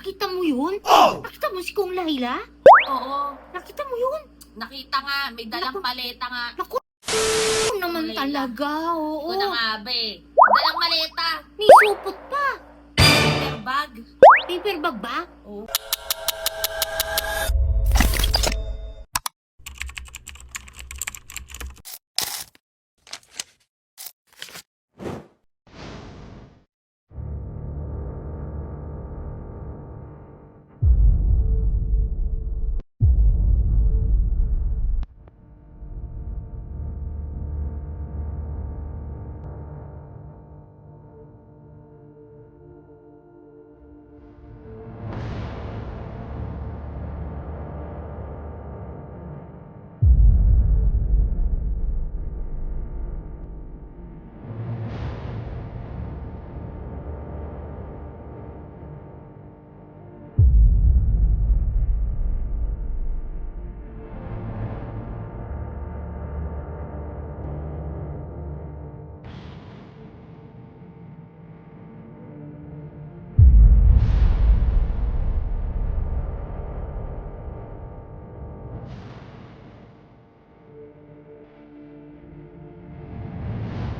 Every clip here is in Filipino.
Nakita mo yun? Nakita mo si Kong Laila? Oo, Nakita mo yun? nakita nga, may dalang Naku. maleta nga. Naku, naman Laila. talaga, oo. Ito na nga ba eh. Dalang maleta. May supot pa. Paper bag. Paper bag ba? Oo.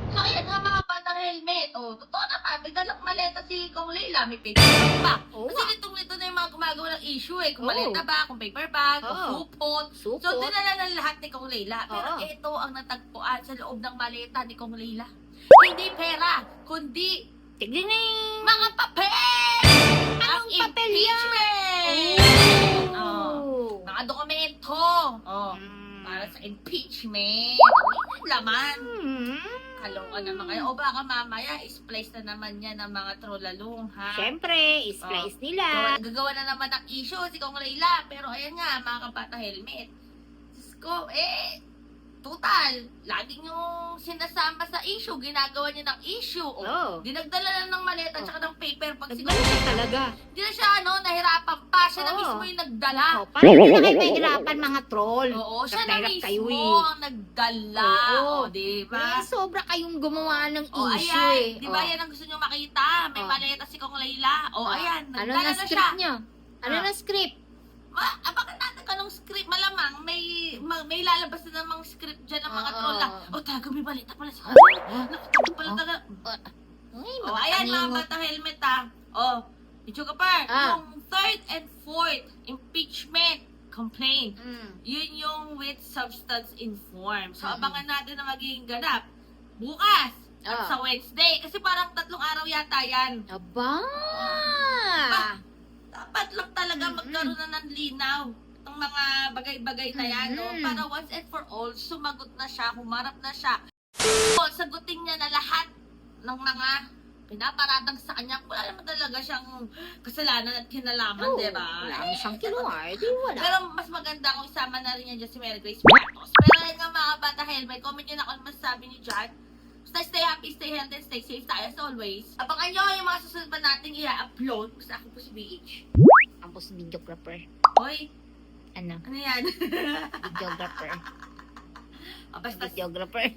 So, ayan nga mga batang helmet. Oh, totoo naman, may dalang maleta si Kong Leila. May paper bag pa. Oo Kasi nga. nitong-nito na yung mga gumagawa ng issue eh. Kung Oo. maleta ba, kung paper bag, kung Oo. supot. So, Supot. dinala ng lahat ni Kong Leila. Pero Oo. ito ang natagpuan sa loob ng maleta ni Kong Leila. Hindi pera, kundi Tignan na yung... mga papel! Anong Ang papel yan? impeachment! Oh. Oh. Mga dokumento. Oh. Para sa impeachment. Yung laman. Kaloka naman kayo. O baka mamaya, is-place na naman yan ng mga trolalong, ha? Siyempre, is-slice nila. Gagawa na naman ng issue si Kong Leila. Pero ayan nga, mga kabata helmet. Diyos ko, total. Laging yung sinasama sa issue, ginagawa niya ng issue. Oo. Dinagdala na ng maleta tsaka ng paper pag si Kong Nagdala Leila. talaga. Hindi na siya, nahirapan pa. Siya na Oo. mismo yung nagdala. Oh, paano hindi na kayo mahirapan mga troll? Oo, siya na Hirap mismo kayo ang nagdala. Oo. O, diba? Sobra kayong gumawa ng O, issue ayan. eh. Di ba Oh. yan ang gusto nyo makita? May Oh. maleta si Kong Leila. O, ayan. Ano Nagdala na na siya. script nyo? Ano Ah. na script? Abangan natin kanong script. Malamang may lalabas na namang script dyan ng mga Oo. troll. O, tago, may balita pala sa kanya. Nakatago pala Oh. taga. Ay, O, ayan mga makatangingot. bata helmet ha. O, Ichuga Par, Ah. yung third and fourth impeachment complaint. Yun yung with substance in form. So, Mm-mm. abangan natin na magiging ganap. Bukas at Ah. sa Wednesday. Kasi parang 3 araw yata yan. Aba! Dapat lang talaga Mm-mm. magkaroon na ng linaw. Itong mga bagay-bagay na yan, no? Mm-mm. Para once and for all, sumagot na siya, humarap na siya. O, sagutin niya na lahat ng mga pinaparatang sa kanya. Wala naman talaga siyang kasalanan at kinalaman, Oo, di ba? Wala mo siyang kinuha. Di wala. Pero mas maganda kung isama na rin yan dyan si Mary Grace Matos. Pero ayun nga mga bata helmet, comment nyo na kung ano masasabi ni John. Basta stay happy, stay healthy, and stay safe tayo as always. Abangan nyo yung mga susunod pa nating i-upload. Basta ako po si BH. Ang boss videographer. Hoy, Ano? ano yan? Videographer. Basta Videographer.